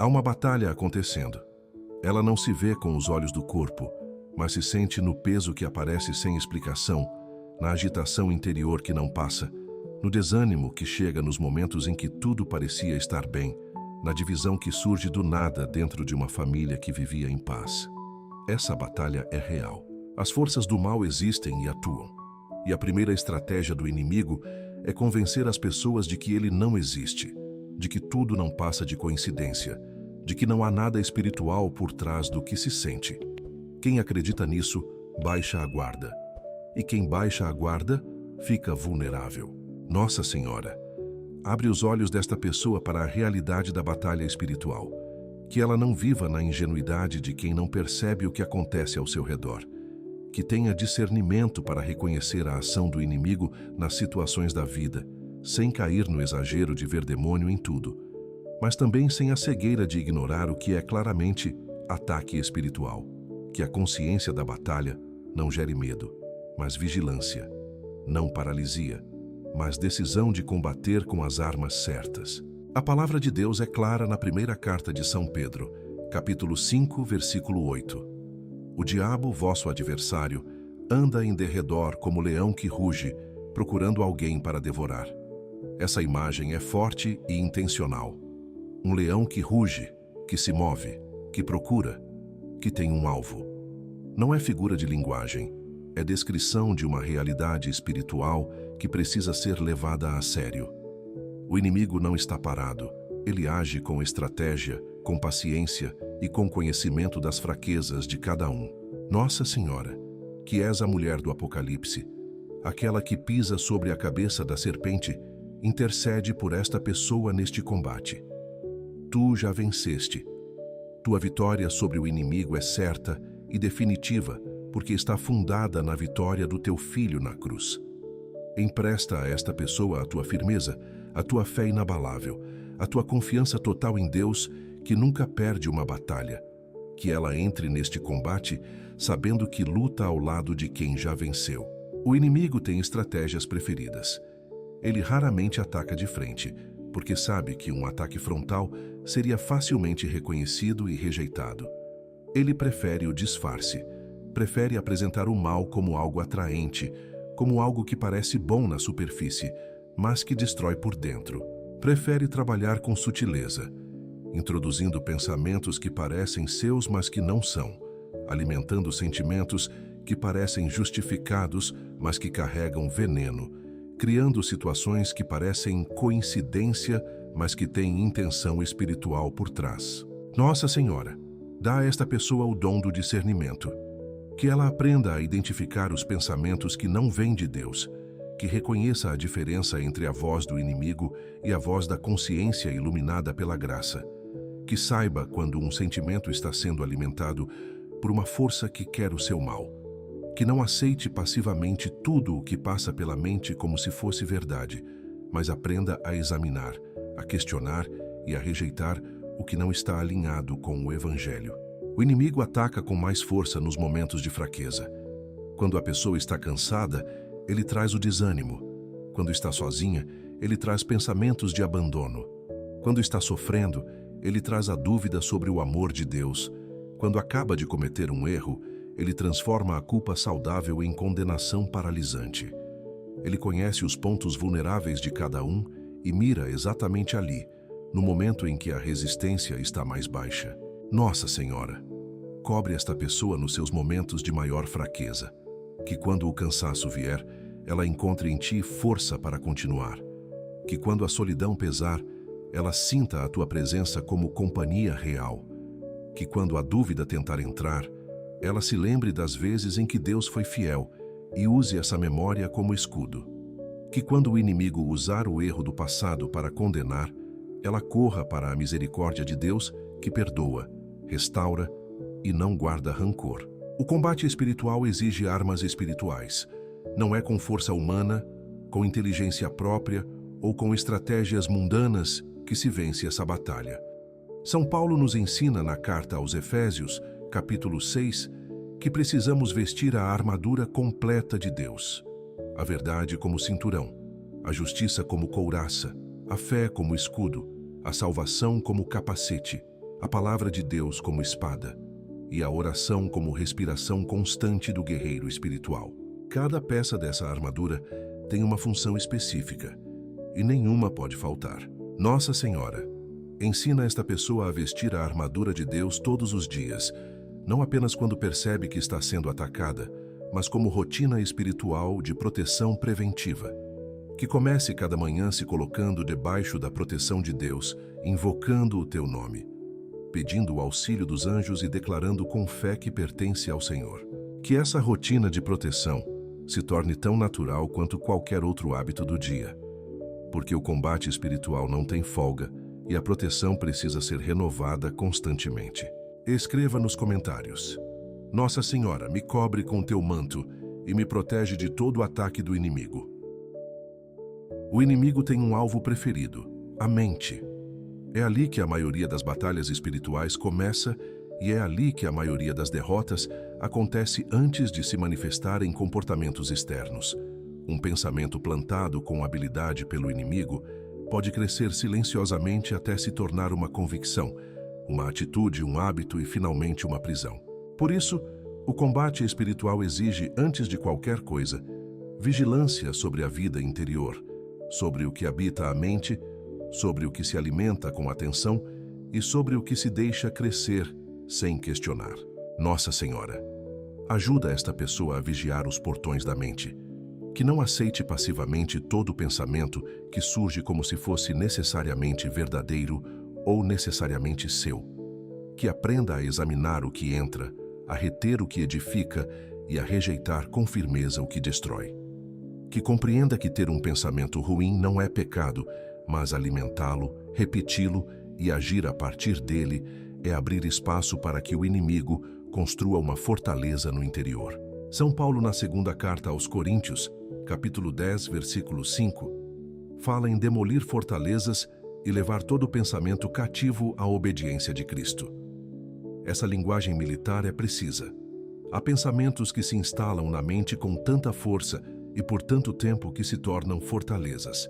Há uma batalha acontecendo. Ela não se vê com os olhos do corpo, mas se sente no peso que aparece sem explicação, na agitação interior que não passa, no desânimo que chega nos momentos em que tudo parecia estar bem, na divisão que surge do nada dentro de uma família que vivia em paz. Essa batalha é real. As forças do mal existem e atuam. E a primeira estratégia do inimigo é convencer as pessoas de que ele não existe, de que tudo não passa de coincidência, de que não há nada espiritual por trás do que se sente. Quem acredita nisso, baixa a guarda. E quem baixa a guarda, fica vulnerável. Nossa Senhora, abre os olhos desta pessoa para a realidade da batalha espiritual. Que ela não viva na ingenuidade de quem não percebe o que acontece ao seu redor. Que tenha discernimento para reconhecer a ação do inimigo nas situações da vida, sem cair no exagero de ver demônio em tudo, mas também sem a cegueira de ignorar o que é claramente ataque espiritual. Que a consciência da batalha não gere medo, mas vigilância, não paralisia, mas decisão de combater com as armas certas. A palavra de Deus é clara na primeira carta de São Pedro, capítulo 5, versículo 8. O diabo, vosso adversário, anda em derredor como leão que ruge, procurando alguém para devorar. Essa imagem é forte e intencional. Um leão que ruge, que se move, que procura, que tem um alvo. Não é figura de linguagem, é descrição de uma realidade espiritual que precisa ser levada a sério. O inimigo não está parado, ele age com estratégia, com paciência e com conhecimento das fraquezas de cada um. Nossa Senhora, que és a mulher do Apocalipse, aquela que pisa sobre a cabeça da serpente, intercede por esta pessoa neste combate. Tu já venceste. Tua vitória sobre o inimigo é certa e definitiva, porque está fundada na vitória do teu Filho na cruz. Empresta a esta pessoa a tua firmeza, a tua fé inabalável, a tua confiança total em Deus, que nunca perde uma batalha. Que ela entre neste combate sabendo que luta ao lado de quem já venceu. O inimigo tem estratégias preferidas. Ele raramente ataca de frente, porque sabe que um ataque frontal seria facilmente reconhecido e rejeitado. Ele prefere o disfarce, prefere apresentar o mal como algo atraente, como algo que parece bom na superfície, mas que destrói por dentro. Prefere trabalhar com sutileza, introduzindo pensamentos que parecem seus, mas que não são, alimentando sentimentos que parecem justificados, mas que carregam veneno, criando situações que parecem coincidência, mas que têm intenção espiritual por trás. Nossa Senhora, dá a esta pessoa o dom do discernimento, que ela aprenda a identificar os pensamentos que não vêm de Deus, que reconheça a diferença entre a voz do inimigo e a voz da consciência iluminada pela graça, que saiba quando um sentimento está sendo alimentado por uma força que quer o seu mal, que não aceite passivamente tudo o que passa pela mente como se fosse verdade, mas aprenda a examinar, a questionar e a rejeitar o que não está alinhado com o Evangelho. O inimigo ataca com mais força nos momentos de fraqueza. Quando a pessoa está cansada, ele traz o desânimo. Quando está sozinha, ele traz pensamentos de abandono. Quando está sofrendo, ele traz a dúvida sobre o amor de Deus. Quando acaba de cometer um erro, ele transforma a culpa saudável em condenação paralisante. Ele conhece os pontos vulneráveis de cada um e mira exatamente ali, no momento em que a resistência está mais baixa. Nossa Senhora, cobre esta pessoa nos seus momentos de maior fraqueza, que quando o cansaço vier, ela encontre em ti força para continuar. Que quando a solidão pesar, ela sinta a tua presença como companhia real. Que quando a dúvida tentar entrar, ela se lembre das vezes em que Deus foi fiel e use essa memória como escudo. Que quando o inimigo usar o erro do passado para condenar, ela corra para a misericórdia de Deus que perdoa, restaura e não guarda rancor. O combate espiritual exige armas espirituais. Não é com força humana, com inteligência própria ou com estratégias mundanas que se vence essa batalha. São Paulo nos ensina na carta aos Efésios, capítulo 6, que precisamos vestir a armadura completa de Deus. A verdade como cinturão, a justiça como couraça, a fé como escudo, a salvação como capacete, a palavra de Deus como espada e a oração como respiração constante do guerreiro espiritual. Cada peça dessa armadura tem uma função específica e nenhuma pode faltar. Nossa Senhora ensina esta pessoa a vestir a armadura de Deus todos os dias, não apenas quando percebe que está sendo atacada, mas como rotina espiritual de proteção preventiva. Que comece cada manhã se colocando debaixo da proteção de Deus, invocando o teu nome, pedindo o auxílio dos anjos e declarando com fé que pertence ao Senhor. Que essa rotina de proteção se torne tão natural quanto qualquer outro hábito do dia, porque o combate espiritual não tem folga e a proteção precisa ser renovada constantemente. Escreva nos comentários: Nossa Senhora, me cobre com teu manto e me protege de todo o ataque do inimigo. O inimigo tem um alvo preferido, a mente. É ali que a maioria das batalhas espirituais começa e é ali que a maioria das derrotas acontece antes de se manifestar em comportamentos externos. Um pensamento plantado com habilidade pelo inimigo pode crescer silenciosamente até se tornar uma convicção, uma atitude, um hábito e finalmente uma prisão. Por isso, o combate espiritual exige, antes de qualquer coisa, vigilância sobre a vida interior, sobre o que habita a mente, sobre o que se alimenta com atenção e sobre o que se deixa crescer sem questionar. Nossa Senhora, ajuda esta pessoa a vigiar os portões da mente, que não aceite passivamente todo pensamento que surge como se fosse necessariamente verdadeiro ou necessariamente seu. Que aprenda a examinar o que entra, a reter o que edifica e a rejeitar com firmeza o que destrói. Que compreenda que ter um pensamento ruim não é pecado, mas alimentá-lo, repeti-lo e agir a partir dele é abrir espaço para que o inimigo construa uma fortaleza no interior. São Paulo, na segunda carta aos Coríntios, capítulo 10, versículo 5, fala em demolir fortalezas e levar todo pensamento cativo à obediência de Cristo. Essa linguagem militar é precisa. Há pensamentos que se instalam na mente com tanta força e por tanto tempo que se tornam fortalezas.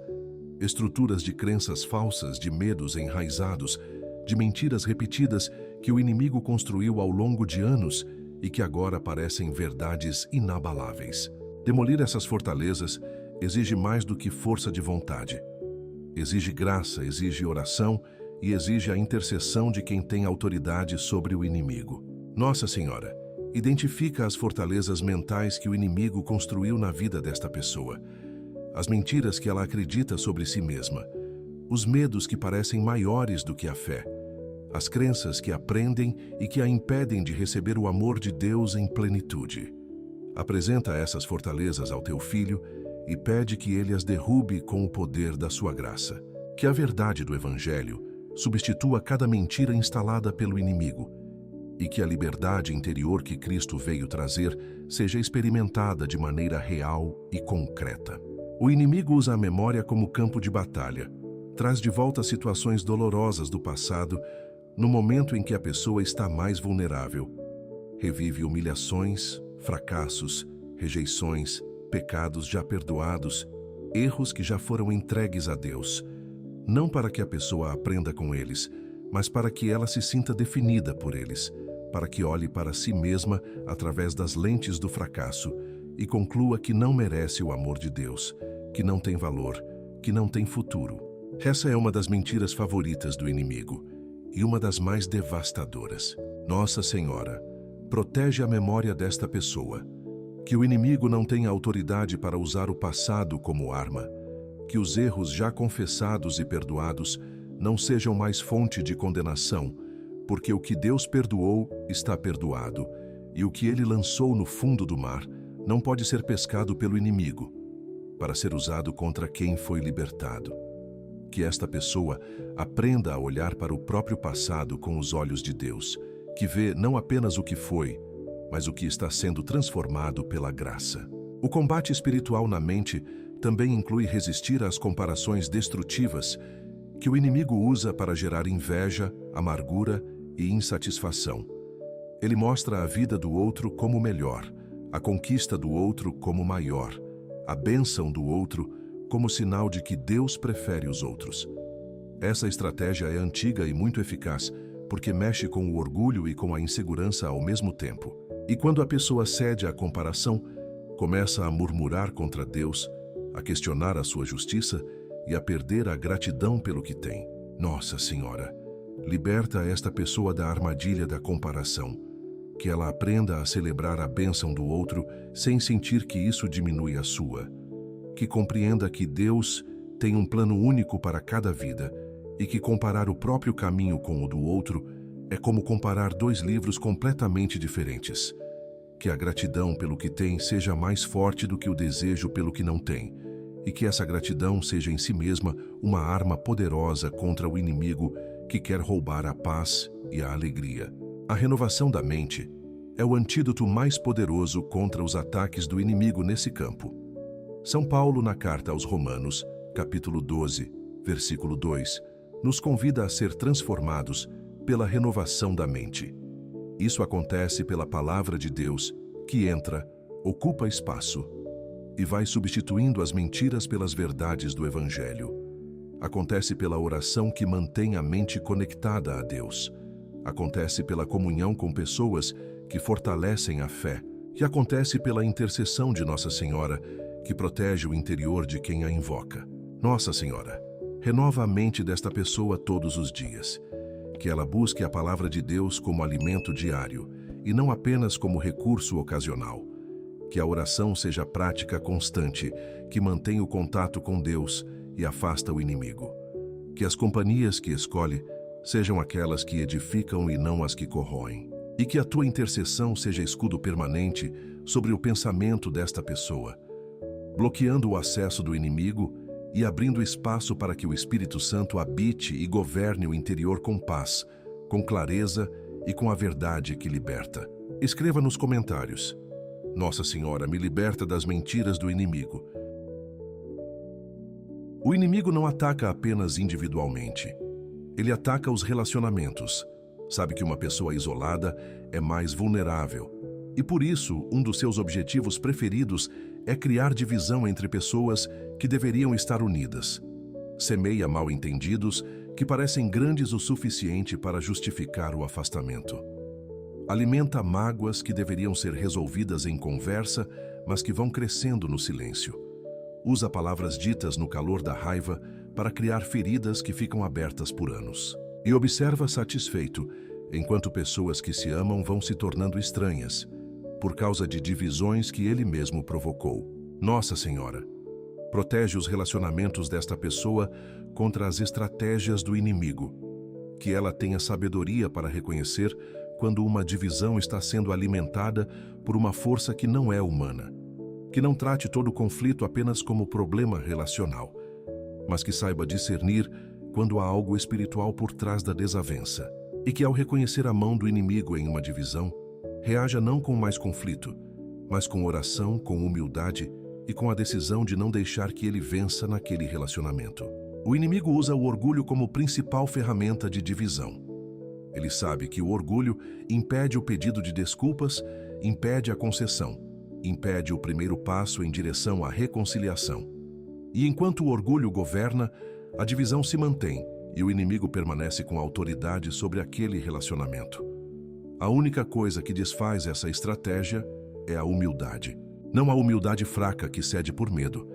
Estruturas de crenças falsas, de medos enraizados, de mentiras repetidas que o inimigo construiu ao longo de anos e que agora parecem verdades inabaláveis. Demolir essas fortalezas exige mais do que força de vontade. Exige graça, exige oração e exige a intercessão de quem tem autoridade sobre o inimigo. Nossa Senhora identifica as fortalezas mentais que o inimigo construiu na vida desta pessoa, as mentiras que ela acredita sobre si mesma, os medos que parecem maiores do que a fé, as crenças que a prendem e que a impedem de receber o amor de Deus em plenitude. Apresenta essas fortalezas ao teu filho e pede que ele as derrube com o poder da sua graça. Que a verdade do Evangelho substitua cada mentira instalada pelo inimigo e que a liberdade interior que Cristo veio trazer seja experimentada de maneira real e concreta. O inimigo usa a memória como campo de batalha, traz de volta situações dolorosas do passado no momento em que a pessoa está mais vulnerável. Revive humilhações, fracassos, rejeições, pecados já perdoados, erros que já foram entregues a Deus, não para que a pessoa aprenda com eles, mas para que ela se sinta definida por eles, para que olhe para si mesma através das lentes do fracasso e conclua que não merece o amor de Deus, que não tem valor, que não tem futuro. Essa é uma das mentiras favoritas do inimigo e uma das mais devastadoras. Nossa Senhora, protege a memória desta pessoa, que o inimigo não tenha autoridade para usar o passado como arma, que os erros já confessados e perdoados não sejam mais fonte de condenação, porque o que Deus perdoou está perdoado, e o que ele lançou no fundo do mar não pode ser pescado pelo inimigo, para ser usado contra quem foi libertado. Que esta pessoa aprenda a olhar para o próprio passado com os olhos de Deus, que vê não apenas o que foi, mas o que está sendo transformado pela graça. O combate espiritual na mente também inclui resistir às comparações destrutivas que o inimigo usa para gerar inveja, amargura e insatisfação. Ele mostra a vida do outro como melhor, a conquista do outro como maior, a bênção do outro como sinal de que Deus prefere os outros. Essa estratégia é antiga e muito eficaz, porque mexe com o orgulho e com a insegurança ao mesmo tempo. E quando a pessoa cede à comparação, começa a murmurar contra Deus, a questionar a sua justiça e a perder a gratidão pelo que tem. Nossa Senhora, liberta esta pessoa da armadilha da comparação, que ela aprenda a celebrar a bênção do outro sem sentir que isso diminui a sua. Que compreenda que Deus tem um plano único para cada vida e que comparar o próprio caminho com o do outro é como comparar dois livros completamente diferentes. Que a gratidão pelo que tem seja mais forte do que o desejo pelo que não tem, e que essa gratidão seja em si mesma uma arma poderosa contra o inimigo que quer roubar a paz e a alegria. A renovação da mente é o antídoto mais poderoso contra os ataques do inimigo nesse campo. São Paulo, na carta aos Romanos, capítulo 12, versículo 2, nos convida a ser transformados pela renovação da mente. Isso acontece pela palavra de Deus, que entra, ocupa espaço e vai substituindo as mentiras pelas verdades do Evangelho. Acontece pela oração que mantém a mente conectada a Deus. Acontece pela comunhão com pessoas que fortalecem a fé. E acontece pela intercessão de Nossa Senhora, que protege o interior de quem a invoca. Nossa Senhora, renova a mente desta pessoa todos os dias. Que ela busque a palavra de Deus como alimento diário e não apenas como recurso ocasional. Que a oração seja prática constante, que mantém o contato com Deus e afasta o inimigo. Que as companhias que escolhe sejam aquelas que edificam e não as que corroem. E que a tua intercessão seja escudo permanente sobre o pensamento desta pessoa, bloqueando o acesso do inimigo e abrindo espaço para que o Espírito Santo habite e governe o interior com paz, com clareza e com a verdade que liberta. Escreva nos comentários: Nossa Senhora, me liberta das mentiras do inimigo. O inimigo não ataca apenas individualmente. Ele ataca os relacionamentos. Sabe que uma pessoa isolada é mais vulnerável. E por isso, um dos seus objetivos preferidos é criar divisão entre pessoas que deveriam estar unidas. Semeia mal-entendidos que parecem grandes o suficiente para justificar o afastamento. Alimenta mágoas que deveriam ser resolvidas em conversa, mas que vão crescendo no silêncio. Usa palavras ditas no calor da raiva para criar feridas que ficam abertas por anos. E observa satisfeito, enquanto pessoas que se amam vão se tornando estranhas, por causa de divisões que ele mesmo provocou. Nossa Senhora, protege os relacionamentos desta pessoa contra as estratégias do inimigo. Que ela tenha sabedoria para reconhecer quando uma divisão está sendo alimentada por uma força que não é humana. Que não trate todo conflito apenas como problema relacional, mas que saiba discernir quando há algo espiritual por trás da desavença. E que ao reconhecer a mão do inimigo em uma divisão, reaja não com mais conflito, mas com oração, com humildade e com a decisão de não deixar que ele vença naquele relacionamento. O inimigo usa o orgulho como principal ferramenta de divisão. Ele sabe que o orgulho impede o pedido de desculpas, impede a concessão, impede o primeiro passo em direção à reconciliação. E enquanto o orgulho governa, a divisão se mantém e o inimigo permanece com autoridade sobre aquele relacionamento. A única coisa que desfaz essa estratégia é a humildade. Não a humildade fraca que cede por medo,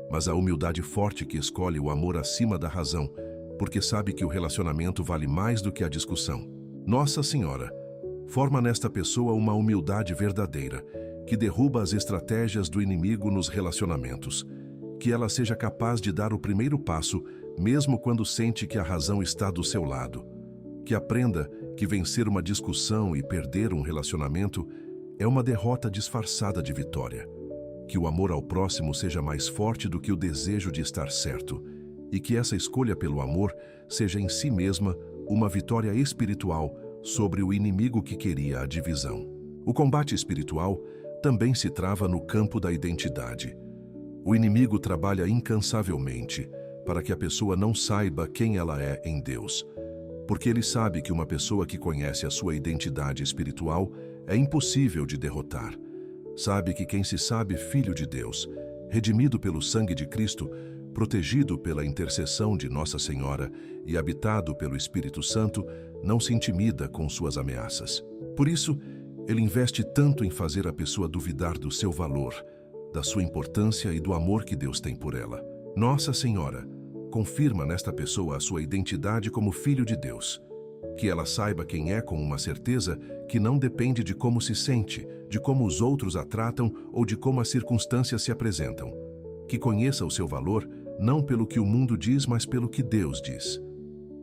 mas a humildade forte que escolhe o amor acima da razão, porque sabe que o relacionamento vale mais do que a discussão. Nossa Senhora, forma nesta pessoa uma humildade verdadeira, que derruba as estratégias do inimigo nos relacionamentos. Que ela seja capaz de dar o primeiro passo, mesmo quando sente que a razão está do seu lado. Que aprenda que vencer uma discussão e perder um relacionamento é uma derrota disfarçada de vitória. Que o amor ao próximo seja mais forte do que o desejo de estar certo, e que essa escolha pelo amor seja em si mesma uma vitória espiritual sobre o inimigo que queria a divisão. O combate espiritual também se trava no campo da identidade. O inimigo trabalha incansavelmente para que a pessoa não saiba quem ela é em Deus, porque ele sabe que uma pessoa que conhece a sua identidade espiritual é impossível de derrotar. Sabe que quem se sabe filho de Deus, redimido pelo sangue de Cristo, protegido pela intercessão de Nossa Senhora e habitado pelo Espírito Santo, não se intimida com suas ameaças. Por isso, ele investe tanto em fazer a pessoa duvidar do seu valor, da sua importância e do amor que Deus tem por ela. Nossa Senhora confirma nesta pessoa a sua identidade como filho de Deus. Que ela saiba quem é com uma certeza que não depende de como se sente, de como os outros a tratam ou de como as circunstâncias se apresentam. Que conheça o seu valor não pelo que o mundo diz, mas pelo que Deus diz.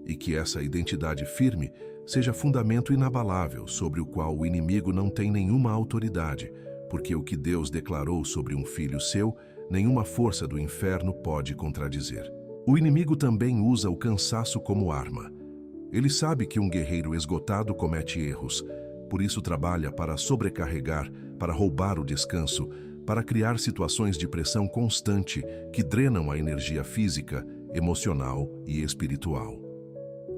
E que essa identidade firme seja fundamento inabalável sobre o qual o inimigo não tem nenhuma autoridade, porque o que Deus declarou sobre um filho seu, nenhuma força do inferno pode contradizer. O inimigo também usa o cansaço como arma. Ele sabe que um guerreiro esgotado comete erros, por isso trabalha para sobrecarregar, para roubar o descanso, para criar situações de pressão constante que drenam a energia física, emocional e espiritual.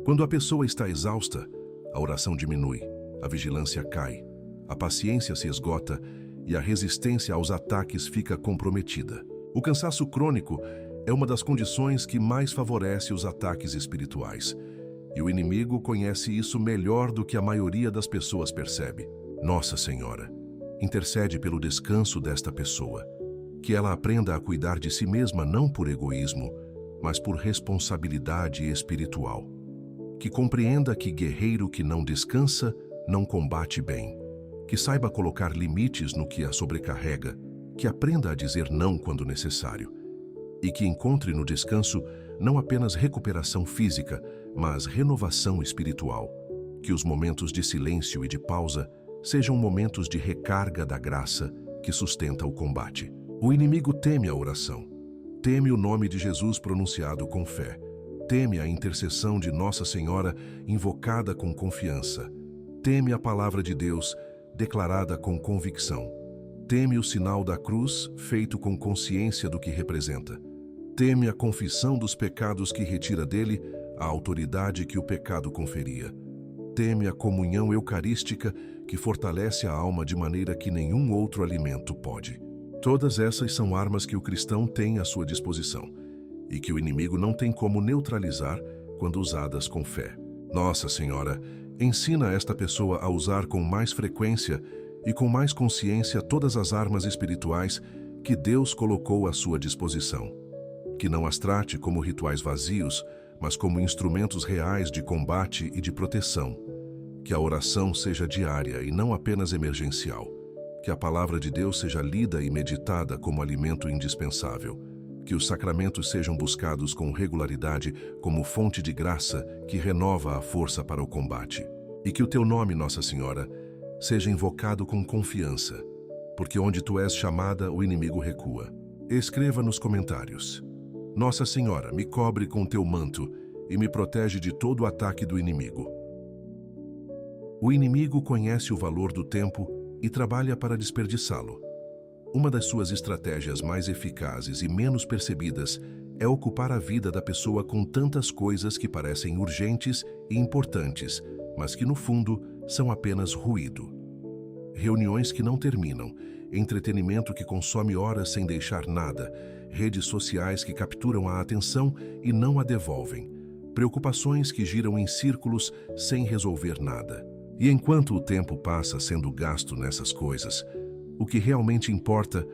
Quando a pessoa está exausta, a oração diminui, a vigilância cai, a paciência se esgota e a resistência aos ataques fica comprometida. O cansaço crônico é uma das condições que mais favorece os ataques espirituais. E o inimigo conhece isso melhor do que a maioria das pessoas percebe. Nossa Senhora intercede pelo descanso desta pessoa, que ela aprenda a cuidar de si mesma não por egoísmo, mas por responsabilidade espiritual. Que compreenda que guerreiro que não descansa, não combate bem. Que saiba colocar limites no que a sobrecarrega, que aprenda a dizer não quando necessário. E que encontre no descanso não apenas recuperação física, mas renovação espiritual. Que os momentos de silêncio e de pausa sejam momentos de recarga da graça que sustenta o combate. O inimigo teme a oração, teme o nome de Jesus pronunciado com fé, teme a intercessão de Nossa Senhora invocada com confiança, teme a palavra de Deus declarada com convicção, teme o sinal da cruz feito com consciência do que representa, teme a confissão dos pecados que retira dele a autoridade que o pecado conferia. Teme a comunhão eucarística que fortalece a alma de maneira que nenhum outro alimento pode. Todas essas são armas que o cristão tem à sua disposição e que o inimigo não tem como neutralizar quando usadas com fé. Nossa Senhora ensina esta pessoa a usar com mais frequência e com mais consciência todas as armas espirituais que Deus colocou à sua disposição. Que não as trate como rituais vazios, mas como instrumentos reais de combate e de proteção. Que a oração seja diária e não apenas emergencial. Que a palavra de Deus seja lida e meditada como alimento indispensável. Que os sacramentos sejam buscados com regularidade como fonte de graça que renova a força para o combate. E que o teu nome, Nossa Senhora, seja invocado com confiança, porque onde tu és chamada, o inimigo recua. Escreva nos comentários: Nossa Senhora, me cobre com teu manto e me protege de todo o ataque do inimigo. O inimigo conhece o valor do tempo e trabalha para desperdiçá-lo. Uma das suas estratégias mais eficazes e menos percebidas é ocupar a vida da pessoa com tantas coisas que parecem urgentes e importantes, mas que no fundo são apenas ruído. Reuniões que não terminam, entretenimento que consome horas sem deixar nada, redes sociais que capturam a atenção e não a devolvem, preocupações que giram em círculos sem resolver nada. E enquanto o tempo passa sendo gasto nessas coisas, o que realmente importa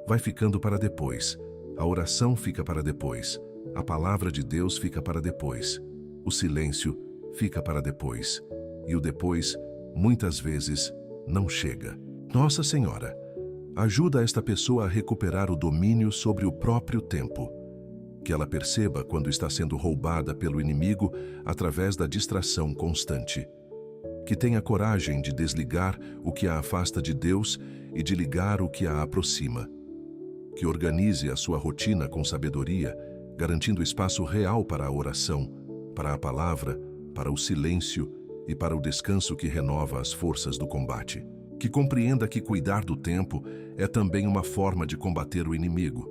vai ficando para depois. A oração fica para depois, a palavra de Deus fica para depois, o silêncio fica para depois, e o depois, muitas vezes, não chega. Nossa Senhora ajuda esta pessoa a recuperar o domínio sobre o próprio tempo. Que ela perceba quando está sendo roubada pelo inimigo através da distração constante. Que tenha coragem de desligar o que a afasta de Deus e de ligar o que a aproxima. Que organize a sua rotina com sabedoria, garantindo espaço real para a oração, para a palavra, para o silêncio e para o descanso que renova as forças do combate. Que compreenda que cuidar do tempo é também uma forma de combater o inimigo,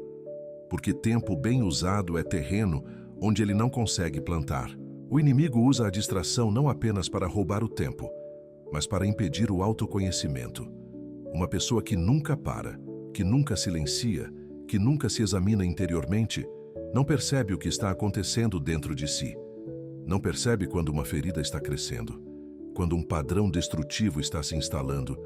porque tempo bem usado é terreno onde ele não consegue plantar. O inimigo usa a distração não apenas para roubar o tempo, mas para impedir o autoconhecimento. Uma pessoa que nunca para, que nunca silencia, que nunca se examina interiormente, Não percebe o que está acontecendo dentro de si. Não percebe quando uma ferida está crescendo, quando um padrão destrutivo está se instalando,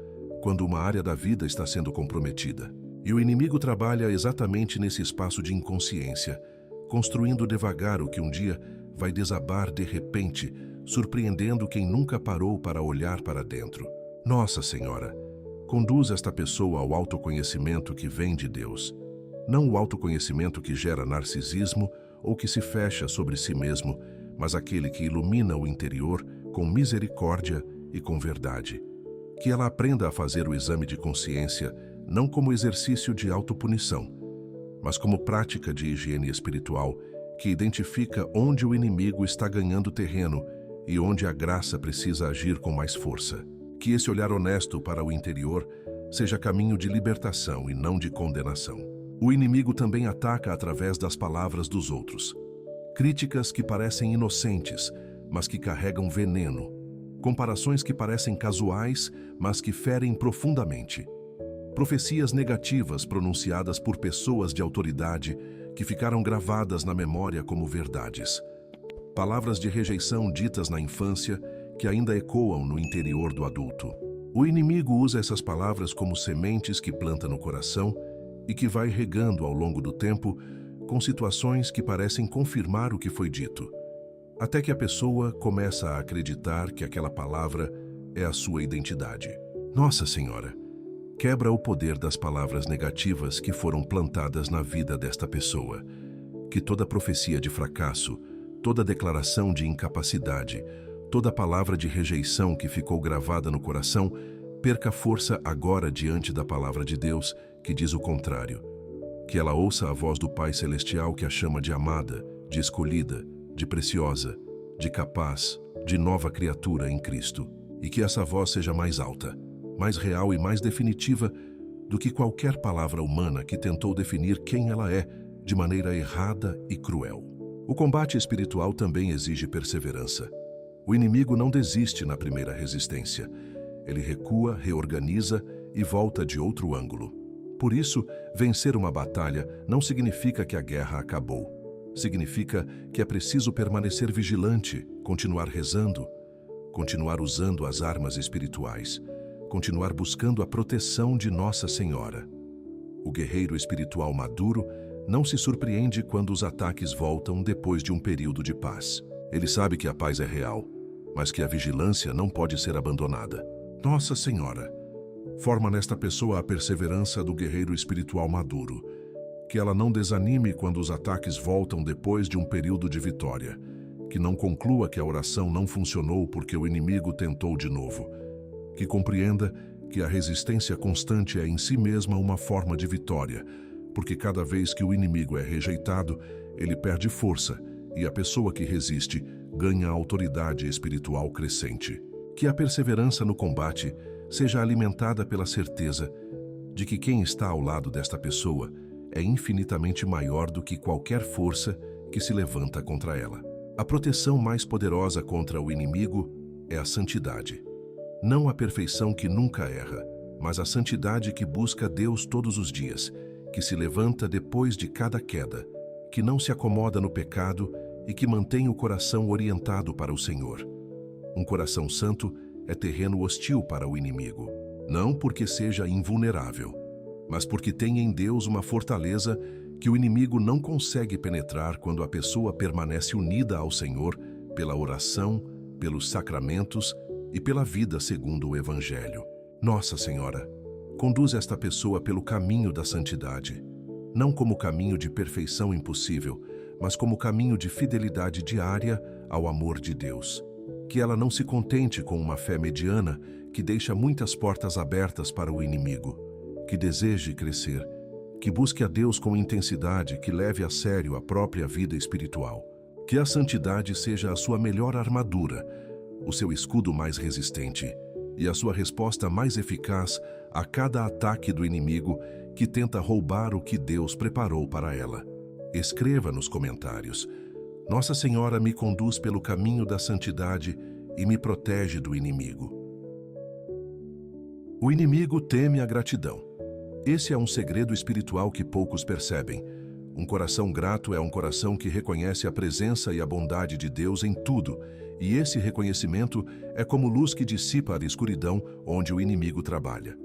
quando uma área da vida está sendo comprometida. E o inimigo trabalha exatamente nesse espaço de inconsciência, construindo devagar o que um dia vai desabar de repente, surpreendendo quem nunca parou para olhar para dentro. Nossa Senhora, conduz esta pessoa ao autoconhecimento que vem de Deus. Não o autoconhecimento que gera narcisismo ou que se fecha sobre si mesmo, mas aquele que ilumina o interior com misericórdia e com verdade. Que ela aprenda a fazer o exame de consciência não como exercício de autopunição, mas como prática de higiene espiritual que identifica onde o inimigo está ganhando terreno e onde a graça precisa agir com mais força. Que esse olhar honesto para o interior seja caminho de libertação e não de condenação. O inimigo também ataca através das palavras dos outros. Críticas que parecem inocentes, mas que carregam veneno. Comparações que parecem casuais, mas que ferem profundamente. Profecias negativas pronunciadas por pessoas de autoridade que ficaram gravadas na memória como verdades. Palavras de rejeição ditas na infância que ainda ecoam no interior do adulto. O inimigo usa essas palavras como sementes que planta no coração e que vai regando ao longo do tempo com situações que parecem confirmar o que foi dito, até que a pessoa começa a acreditar que aquela palavra é a sua identidade. Nossa Senhora, quebra o poder das palavras negativas que foram plantadas na vida desta pessoa. Que toda profecia de fracasso, toda declaração de incapacidade, toda palavra de rejeição que ficou gravada no coração perca força agora diante da palavra de Deus, que diz o contrário. Que ela ouça a voz do Pai Celestial que a chama de amada, de escolhida, de preciosa, de capaz, de nova criatura em Cristo. E que essa voz seja mais alta, mais real e mais definitiva do que qualquer palavra humana que tentou definir quem ela é de maneira errada e cruel. O combate espiritual também exige perseverança. O inimigo não desiste na primeira resistência. Ele recua, reorganiza e volta de outro ângulo. Por isso, vencer uma batalha não significa que a guerra acabou. Significa que é preciso permanecer vigilante, continuar rezando, continuar usando as armas espirituais, continuar buscando a proteção de Nossa Senhora. O guerreiro espiritual maduro não se surpreende quando os ataques voltam depois de um período de paz. Ele sabe que a paz é real, mas que a vigilância não pode ser abandonada. Nossa Senhora, forma nesta pessoa a perseverança do guerreiro espiritual maduro, que ela não desanime quando os ataques voltam depois de um período de vitória, que não conclua que a oração não funcionou porque o inimigo tentou de novo, que compreenda que a resistência constante é em si mesma uma forma de vitória, porque cada vez que o inimigo é rejeitado, ele perde força e a pessoa que resiste ganha autoridade espiritual crescente. Que a perseverança no combate seja alimentada pela certeza de que quem está ao lado desta pessoa é infinitamente maior do que qualquer força que se levanta contra ela. A proteção mais poderosa contra o inimigo é a santidade. Não a perfeição que nunca erra, mas a santidade que busca Deus todos os dias, que se levanta depois de cada queda, que não se acomoda no pecado e que mantém o coração orientado para o Senhor. Um coração santo é terreno hostil para o inimigo, não porque seja invulnerável, mas porque tem em Deus uma fortaleza que o inimigo não consegue penetrar quando a pessoa permanece unida ao Senhor pela oração, pelos sacramentos e pela vida segundo o Evangelho. Nossa Senhora, conduz esta pessoa pelo caminho da santidade, não como caminho de perfeição impossível, mas como caminho de fidelidade diária ao amor de Deus. Que ela não se contente com uma fé mediana que deixa muitas portas abertas para o inimigo, que deseje crescer, que busque a Deus com intensidade, que leve a sério a própria vida espiritual. Que a santidade seja a sua melhor armadura, o seu escudo mais resistente e a sua resposta mais eficaz a cada ataque do inimigo que tenta roubar o que Deus preparou para ela. Escreva nos comentários: Nossa Senhora me conduz pelo caminho da santidade e me protege do inimigo. O inimigo teme a gratidão. Esse é um segredo espiritual que poucos percebem. Um coração grato é um coração que reconhece a presença e a bondade de Deus em tudo, e esse reconhecimento é como luz que dissipa a escuridão onde o inimigo trabalha.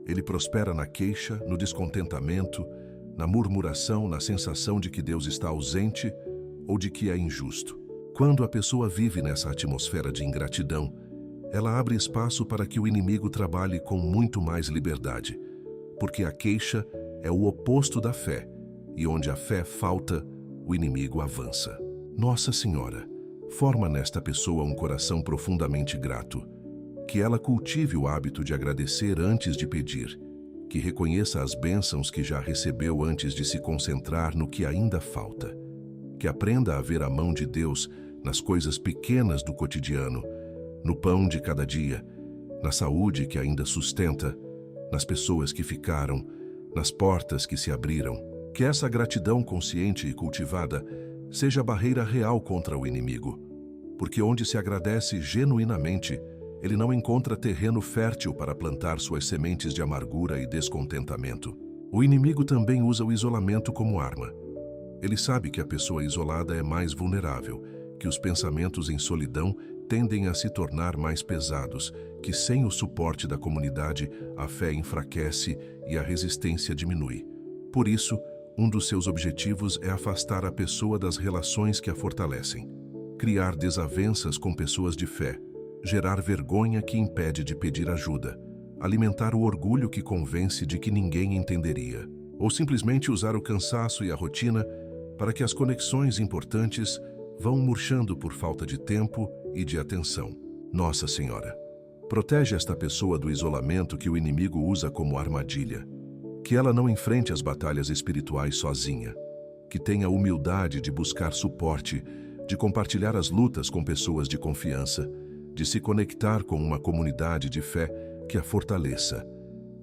Ele prospera na queixa, no descontentamento, na murmuração, na sensação de que Deus está ausente ou de que é injusto. Quando a pessoa vive nessa atmosfera de ingratidão, ela abre espaço para que o inimigo trabalhe com muito mais liberdade, porque a queixa é o oposto da fé, e onde a fé falta, o inimigo avança. Nossa Senhora, forma nesta pessoa um coração profundamente grato, que ela cultive o hábito de agradecer antes de pedir, que reconheça as bênçãos que já recebeu antes de se concentrar no que ainda falta, que aprenda a ver a mão de Deus nas coisas pequenas do cotidiano, no pão de cada dia, na saúde que ainda sustenta, nas pessoas que ficaram, nas portas que se abriram. Que essa gratidão consciente e cultivada seja a barreira real contra o inimigo, porque onde se agradece genuinamente, ele não encontra terreno fértil para plantar suas sementes de amargura e descontentamento. O inimigo também usa o isolamento como arma. Ele sabe que a pessoa isolada é mais vulnerável, que os pensamentos em solidão tendem a se tornar mais pesados, que sem o suporte da comunidade a fé enfraquece e a resistência diminui. Por isso, um dos seus objetivos é afastar a pessoa das relações que a fortalecem, criar desavenças com pessoas de fé, gerar vergonha que impede de pedir ajuda, alimentar o orgulho que convence de que ninguém entenderia, ou simplesmente usar o cansaço e a rotina para que as conexões importantes vão murchando por falta de tempo e de atenção. Nossa Senhora, protege esta pessoa do isolamento que o inimigo usa como armadilha, que ela não enfrente as batalhas espirituais sozinha, que tenha humildade de buscar suporte, de compartilhar as lutas com pessoas de confiança, de se conectar com uma comunidade de fé que a fortaleça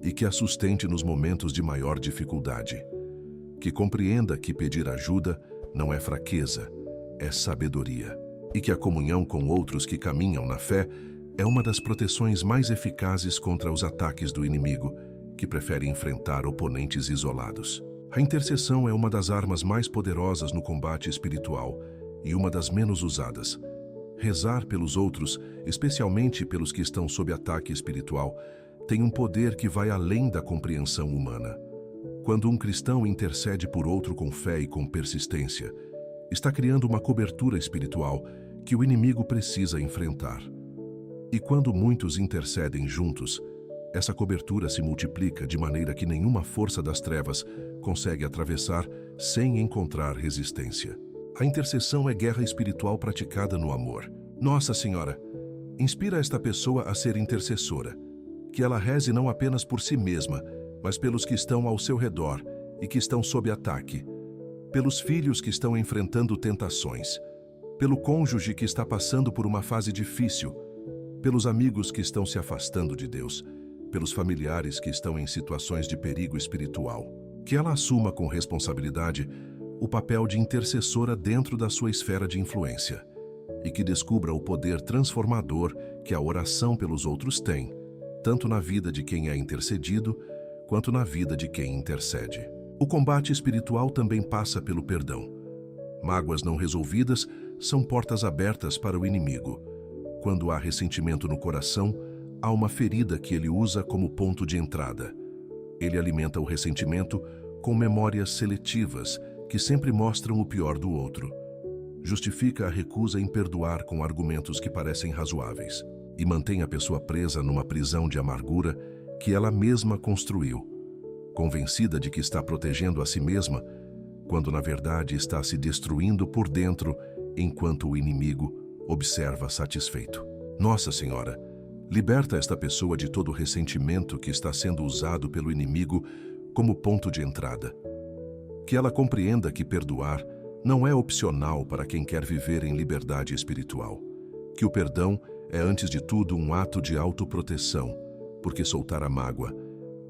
e que a sustente nos momentos de maior dificuldade. Que compreenda que pedir ajuda não é fraqueza, é sabedoria. E que a comunhão com outros que caminham na fé é uma das proteções mais eficazes contra os ataques do inimigo, que prefere enfrentar oponentes isolados. A intercessão é uma das armas mais poderosas no combate espiritual e uma das menos usadas. Rezar pelos outros, especialmente pelos que estão sob ataque espiritual, tem um poder que vai além da compreensão humana. Quando um cristão intercede por outro com fé e com persistência, está criando uma cobertura espiritual que o inimigo precisa enfrentar. E quando muitos intercedem juntos, essa cobertura se multiplica de maneira que nenhuma força das trevas consegue atravessar sem encontrar resistência. A intercessão é guerra espiritual praticada no amor. Nossa Senhora, inspira esta pessoa a ser intercessora, que ela reze não apenas por si mesma, mas pelos que estão ao seu redor e que estão sob ataque, pelos filhos que estão enfrentando tentações, pelo cônjuge que está passando por uma fase difícil, pelos amigos que estão se afastando de Deus, pelos familiares que estão em situações de perigo espiritual. Que ela assuma com responsabilidade o papel de intercessora dentro da sua esfera de influência e que descubra o poder transformador que a oração pelos outros tem, tanto na vida de quem é intercedido, quanto na vida de quem intercede. O combate espiritual também passa pelo perdão. Mágoas não resolvidas são portas abertas para o inimigo. Quando há ressentimento no coração, há uma ferida que ele usa como ponto de entrada. Ele alimenta o ressentimento com memórias seletivas que sempre mostram o pior do outro. Justifica a recusa em perdoar com argumentos que parecem razoáveis e mantém a pessoa presa numa prisão de amargura que ela mesma construiu, convencida de que está protegendo a si mesma, quando na verdade está se destruindo por dentro enquanto o inimigo observa satisfeito. Nossa Senhora, liberta esta pessoa de todo o ressentimento que está sendo usado pelo inimigo como ponto de entrada. Que ela compreenda que perdoar não é opcional para quem quer viver em liberdade espiritual. Que o perdão é, antes de tudo, um ato de autoproteção, porque soltar a mágoa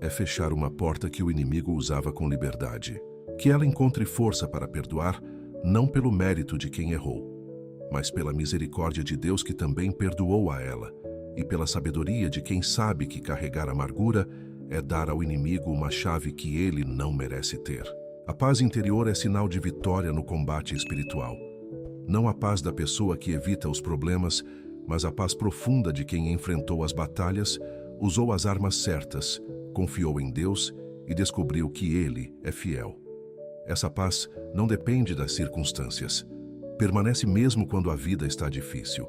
é fechar uma porta que o inimigo usava com liberdade. Que ela encontre força para perdoar, não pelo mérito de quem errou, mas pela misericórdia de Deus que também perdoou a ela, e pela sabedoria de quem sabe que carregar amargura é dar ao inimigo uma chave que ele não merece ter. A paz interior é sinal de vitória no combate espiritual. Não a paz da pessoa que evita os problemas, mas a paz profunda de quem enfrentou as batalhas, usou as armas certas, confiou em Deus e descobriu que Ele é fiel. Essa paz não depende das circunstâncias. Permanece mesmo quando a vida está difícil.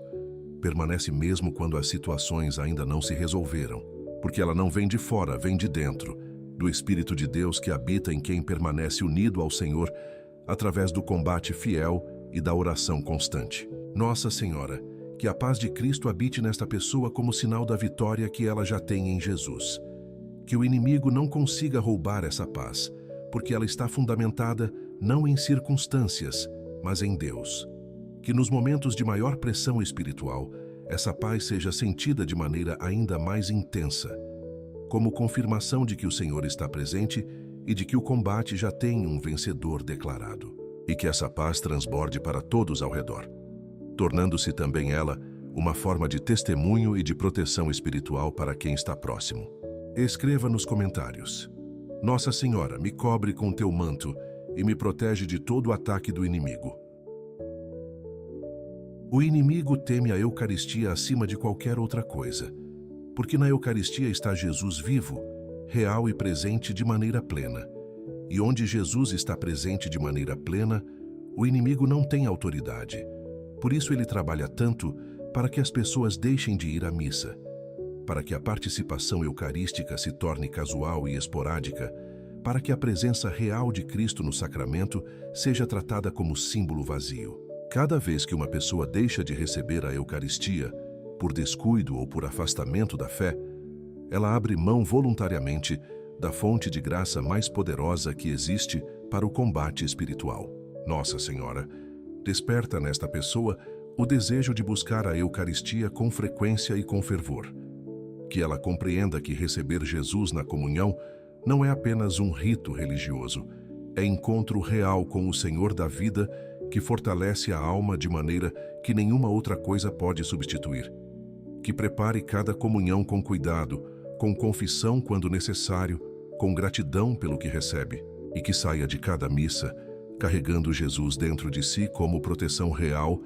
Permanece mesmo quando as situações ainda não se resolveram. Porque ela não vem de fora, vem de dentro, do Espírito de Deus que habita em quem permanece unido ao Senhor através do combate fiel e da oração constante. Nossa Senhora, que a paz de Cristo habite nesta pessoa como sinal da vitória que ela já tem em Jesus. Que o inimigo não consiga roubar essa paz, porque ela está fundamentada não em circunstâncias, mas em Deus. Que nos momentos de maior pressão espiritual, essa paz seja sentida de maneira ainda mais intensa, como confirmação de que o Senhor está presente e de que o combate já tem um vencedor declarado. E que essa paz transborde para todos ao redor, tornando-se também ela uma forma de testemunho e de proteção espiritual para quem está próximo. Escreva nos comentários: Nossa Senhora, me cobre com teu manto e me protege de todo o ataque do inimigo. O inimigo teme a Eucaristia acima de qualquer outra coisa, porque na Eucaristia está Jesus vivo, real e presente de maneira plena. E onde Jesus está presente de maneira plena, o inimigo não tem autoridade. Por isso ele trabalha tanto para que as pessoas deixem de ir à missa, para que a participação eucarística se torne casual e esporádica, para que a presença real de Cristo no sacramento seja tratada como símbolo vazio. Cada vez que uma pessoa deixa de receber a Eucaristia, por descuido ou por afastamento da fé, ela abre mão voluntariamente da fonte de graça mais poderosa que existe para o combate espiritual. Nossa Senhora, desperta nesta pessoa o desejo de buscar a Eucaristia com frequência e com fervor. Que ela compreenda que receber Jesus na comunhão não é apenas um rito religioso, é encontro real com o Senhor da vida que fortalece a alma de maneira que nenhuma outra coisa pode substituir. Que prepare cada comunhão com cuidado, com confissão quando necessário, com gratidão pelo que recebe, e que saia de cada missa carregando Jesus dentro de si como proteção real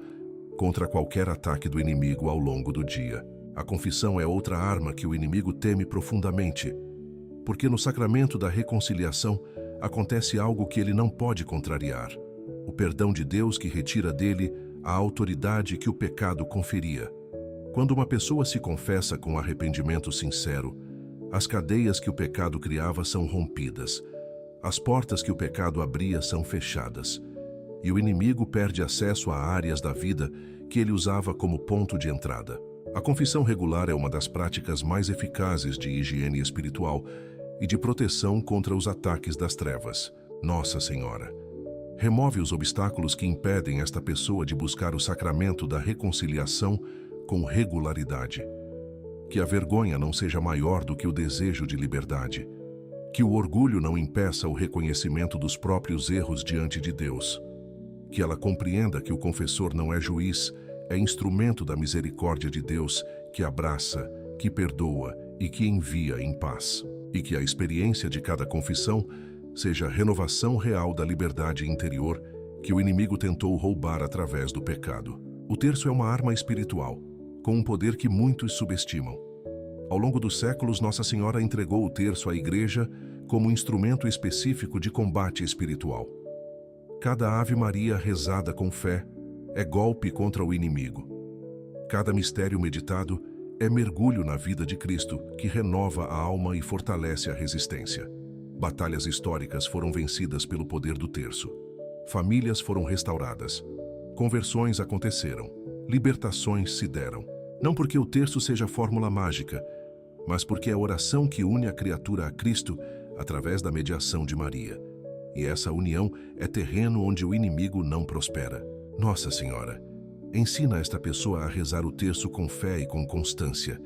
contra qualquer ataque do inimigo ao longo do dia. A confissão é outra arma que o inimigo teme profundamente, porque no sacramento da reconciliação acontece algo que ele não pode contrariar: o perdão de Deus que retira dele a autoridade que o pecado conferia. Quando uma pessoa se confessa com arrependimento sincero, as cadeias que o pecado criava são rompidas, as portas que o pecado abria são fechadas, e o inimigo perde acesso a áreas da vida que ele usava como ponto de entrada. A confissão regular é uma das práticas mais eficazes de higiene espiritual e de proteção contra os ataques das trevas. Nossa Senhora, remove os obstáculos que impedem esta pessoa de buscar o sacramento da reconciliação com regularidade. Que a vergonha não seja maior do que o desejo de liberdade. Que o orgulho não impeça o reconhecimento dos próprios erros diante de Deus. Que ela compreenda que o confessor não é juiz, é instrumento da misericórdia de Deus que abraça, que perdoa e que envia em paz. E que a experiência de cada confissão seja a renovação real da liberdade interior que o inimigo tentou roubar através do pecado. O terço é uma arma espiritual, com um poder que muitos subestimam. Ao longo dos séculos, Nossa Senhora entregou o terço à Igreja como instrumento específico de combate espiritual. Cada Ave Maria rezada com fé é golpe contra o inimigo. Cada mistério meditado é mergulho na vida de Cristo, que renova a alma e fortalece a resistência. Batalhas históricas foram vencidas pelo poder do terço. Famílias foram restauradas. Conversões aconteceram. Libertações se deram. Não porque o terço seja fórmula mágica, mas porque é a oração que une a criatura a Cristo através da mediação de Maria. E essa união é terreno onde o inimigo não prospera. Nossa Senhora, ensina esta pessoa a rezar o terço com fé e com constância,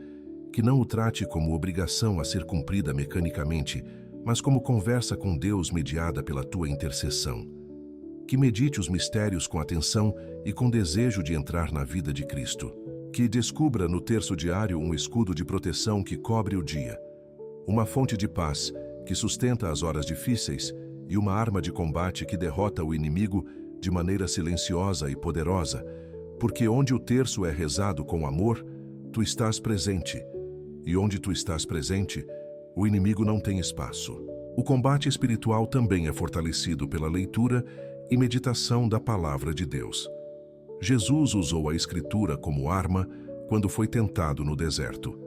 que não o trate como obrigação a ser cumprida mecanicamente, mas como conversa com Deus mediada pela tua intercessão. Que medite os mistérios com atenção e com desejo de entrar na vida de Cristo. Que descubra no terço diário um escudo de proteção que cobre o dia, uma fonte de paz que sustenta as horas difíceis e uma arma de combate que derrota o inimigo de maneira silenciosa e poderosa, porque onde o terço é rezado com amor, tu estás presente, e onde tu estás presente, o inimigo não tem espaço. O combate espiritual também é fortalecido pela leitura e meditação da Palavra de Deus. Jesus usou a Escritura como arma quando foi tentado no deserto.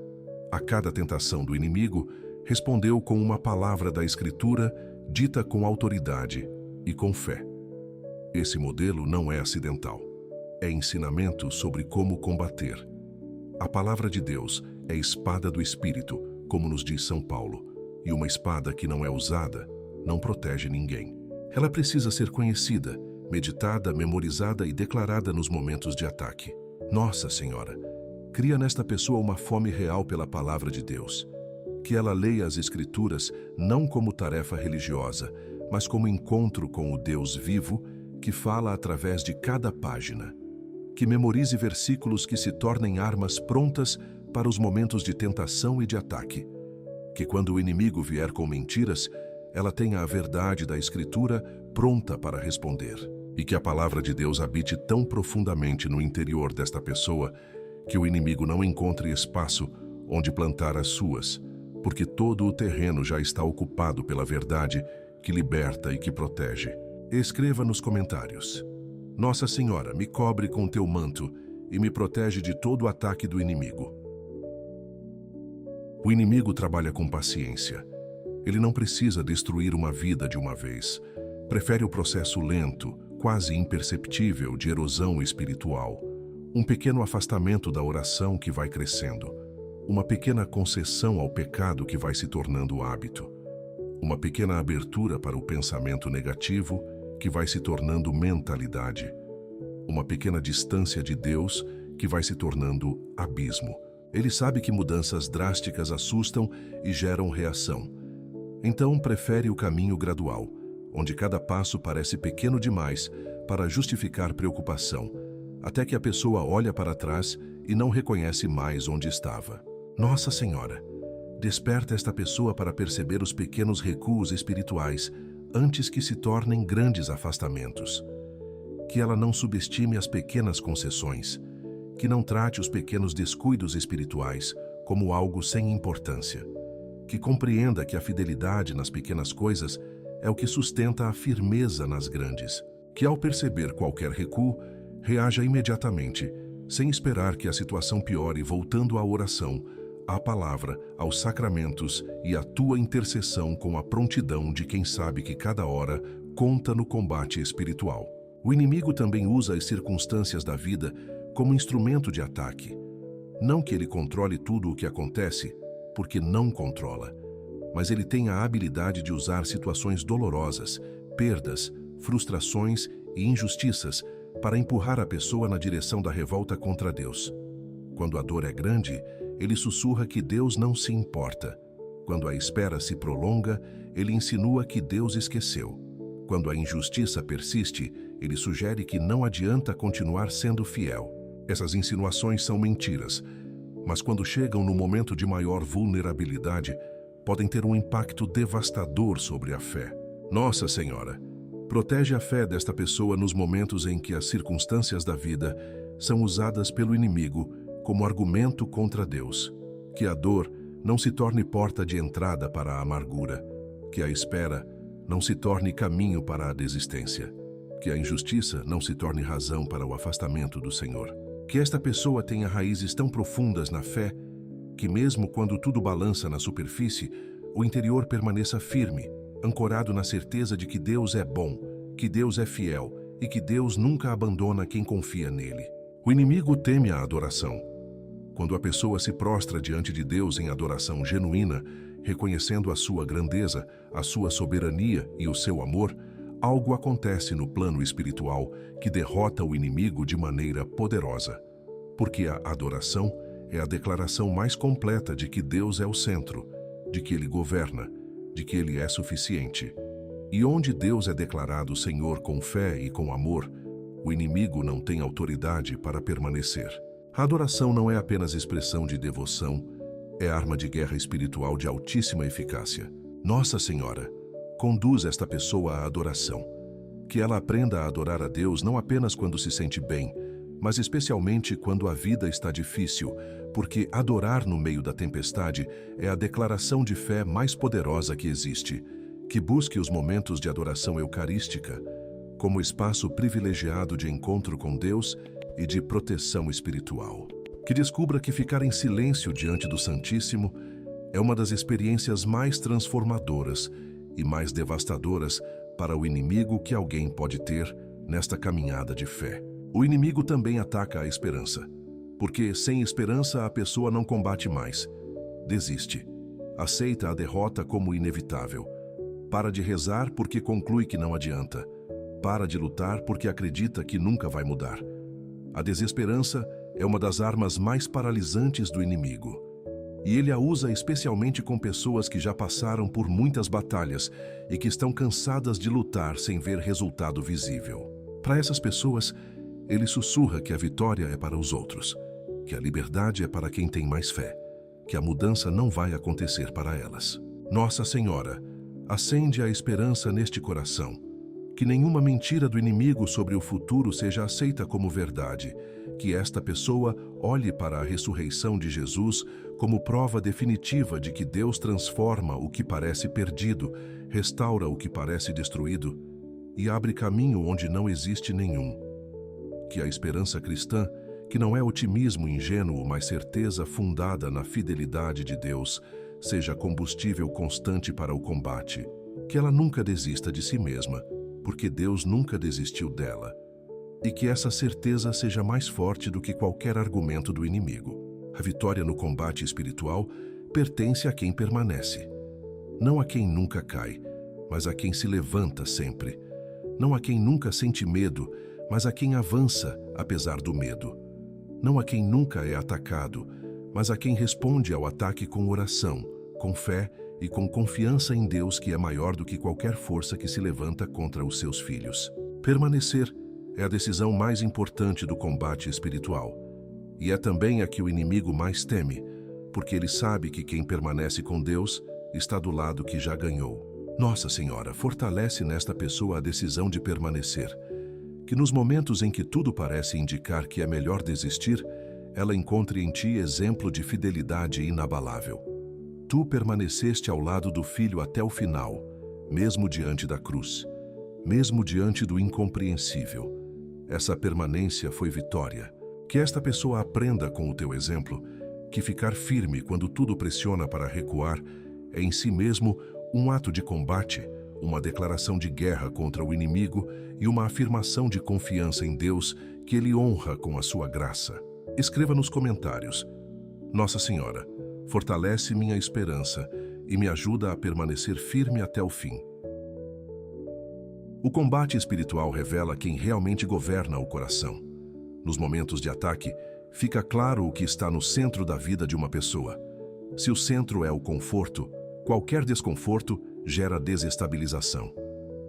A cada tentação do inimigo, respondeu com uma palavra da Escritura dita com autoridade e com fé. Esse modelo não é acidental. É ensinamento sobre como combater. A Palavra de Deus é espada do Espírito, como nos diz São Paulo, e uma espada que não é usada não protege ninguém. Ela precisa ser conhecida, meditada, memorizada e declarada nos momentos de ataque. Nossa Senhora, cria nesta pessoa uma fome real pela Palavra de Deus. Que ela leia as Escrituras não como tarefa religiosa, mas como encontro com o Deus vivo que fala através de cada página. Que memorize versículos que se tornem armas prontas para os momentos de tentação e de ataque. Que quando o inimigo vier com mentiras, ela tenha a verdade da Escritura pronta para responder. E que a Palavra de Deus habite tão profundamente no interior desta pessoa que o inimigo não encontre espaço onde plantar as suas, porque todo o terreno já está ocupado pela verdade que liberta e que protege. Escreva nos comentários: Nossa Senhora, me cobre com teu manto e me protege de todo o ataque do inimigo. O inimigo trabalha com paciência. Ele não precisa destruir uma vida de uma vez. Prefere o processo lento, quase imperceptível de erosão espiritual. Um pequeno afastamento da oração que vai crescendo. Uma pequena concessão ao pecado que vai se tornando hábito. Uma pequena abertura para o pensamento negativo que vai se tornando mentalidade. Uma pequena distância de Deus que vai se tornando abismo. Ele sabe que mudanças drásticas assustam e geram reação. Então prefere o caminho gradual, onde cada passo parece pequeno demais para justificar preocupação, até que a pessoa olha para trás e não reconhece mais onde estava. Nossa Senhora, desperta esta pessoa para perceber os pequenos recuos espirituais antes que se tornem grandes afastamentos. Que ela não subestime as pequenas concessões, que não trate os pequenos descuidos espirituais como algo sem importância. Que compreenda que a fidelidade nas pequenas coisas é o que sustenta a firmeza nas grandes. Que ao perceber qualquer recuo, reaja imediatamente, sem esperar que a situação piore, voltando à oração, à palavra, aos sacramentos e à tua intercessão com a prontidão de quem sabe que cada hora conta no combate espiritual. O inimigo também usa as circunstâncias da vida como instrumento de ataque. Não que ele controle tudo o que acontece, porque não controla, mas ele tem a habilidade de usar situações dolorosas, perdas, frustrações e injustiças para empurrar a pessoa na direção da revolta contra Deus. Quando a dor é grande, ele sussurra que Deus não se importa. Quando a espera se prolonga, ele insinua que Deus esqueceu. Quando a injustiça persiste, ele sugere que não adianta continuar sendo fiel. Essas insinuações são mentiras, mas quando chegam no momento de maior vulnerabilidade, podem ter um impacto devastador sobre a fé. Nossa Senhora, protege a fé desta pessoa nos momentos em que as circunstâncias da vida são usadas pelo inimigo como argumento contra Deus. Que a dor não se torne porta de entrada para a amargura. Que a espera não se torne caminho para a desistência. Que a injustiça não se torne razão para o afastamento do Senhor. Que esta pessoa tenha raízes tão profundas na fé que mesmo quando tudo balança na superfície, o interior permaneça firme, ancorado na certeza de que Deus é bom, que Deus é fiel e que Deus nunca abandona quem confia nele. O inimigo teme a adoração. Quando a pessoa se prostra diante de Deus em adoração genuína, reconhecendo a sua grandeza, a sua soberania e o seu amor, algo acontece no plano espiritual que derrota o inimigo de maneira poderosa. Porque a adoração é a declaração mais completa de que Deus é o centro, de que Ele governa, de que Ele é suficiente. E onde Deus é declarado Senhor com fé e com amor, o inimigo não tem autoridade para permanecer. A adoração não é apenas expressão de devoção, é arma de guerra espiritual de altíssima eficácia. Nossa Senhora, Conduz esta pessoa à adoração. Que ela aprenda a adorar a Deus não apenas quando se sente bem, mas especialmente quando a vida está difícil, porque adorar no meio da tempestade é a declaração de fé mais poderosa que existe. Que busque os momentos de adoração eucarística como espaço privilegiado de encontro com Deus e de proteção espiritual. Que descubra que ficar em silêncio diante do Santíssimo é uma das experiências mais transformadoras e mais devastadoras para o inimigo que alguém pode ter nesta caminhada de fé. O inimigo também ataca a esperança, porque sem esperança a pessoa não combate mais. Desiste. Aceita a derrota como inevitável. Para de rezar porque conclui que não adianta. Para de lutar porque acredita que nunca vai mudar. A desesperança é uma das armas mais paralisantes do inimigo. E ele a usa especialmente com pessoas que já passaram por muitas batalhas e que estão cansadas de lutar sem ver resultado visível. Para essas pessoas, ele sussurra que a vitória é para os outros, que a liberdade é para quem tem mais fé, que a mudança não vai acontecer para elas. Nossa Senhora, acende a esperança neste coração. Que nenhuma mentira do inimigo sobre o futuro seja aceita como verdade. Que esta pessoa olhe para a ressurreição de Jesus como prova definitiva de que Deus transforma o que parece perdido, restaura o que parece destruído e abre caminho onde não existe nenhum. Que a esperança cristã, que não é otimismo ingênuo, mas certeza fundada na fidelidade de Deus, seja combustível constante para o combate. Que ela nunca desista de si mesma, porque Deus nunca desistiu dela. E que essa certeza seja mais forte do que qualquer argumento do inimigo. A vitória no combate espiritual pertence a quem permanece. Não a quem nunca cai, mas a quem se levanta sempre. Não a quem nunca sente medo, mas a quem avança apesar do medo. Não a quem nunca é atacado, mas a quem responde ao ataque com oração, com fé e com confiança em Deus, que é maior do que qualquer força que se levanta contra os seus filhos. Permanecer é a decisão mais importante do combate espiritual. E é também a que o inimigo mais teme, porque ele sabe que quem permanece com Deus está do lado que já ganhou. Nossa Senhora, fortalece nesta pessoa a decisão de permanecer. Que nos momentos em que tudo parece indicar que é melhor desistir, ela encontre em ti exemplo de fidelidade inabalável. Tu permaneceste ao lado do Filho até o final, mesmo diante da cruz, mesmo diante do incompreensível. Essa permanência foi vitória. Que esta pessoa aprenda com o teu exemplo que ficar firme quando tudo pressiona para recuar é em si mesmo um ato de combate, uma declaração de guerra contra o inimigo e uma afirmação de confiança em Deus que Ele honra com a sua graça. Escreva nos comentários: Nossa Senhora, fortalece minha esperança e me ajuda a permanecer firme até o fim. O combate espiritual revela quem realmente governa o coração. Nos momentos de ataque, fica claro o que está no centro da vida de uma pessoa. Se o centro é o conforto, qualquer desconforto gera desestabilização.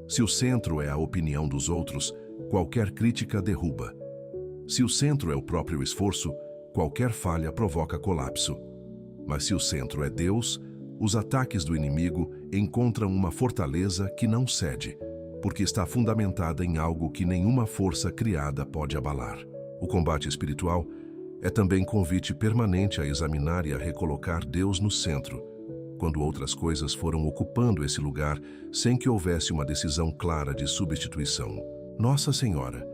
Se o centro é a opinião dos outros, qualquer crítica derruba. Se o centro é o próprio esforço, qualquer falha provoca colapso. Mas se o centro é Deus, os ataques do inimigo encontram uma fortaleza que não cede, porque está fundamentada em algo que nenhuma força criada pode abalar. O combate espiritual é também convite permanente a examinar e a recolocar Deus no centro, quando outras coisas foram ocupando esse lugar sem que houvesse uma decisão clara de substituição. Nossa Senhora,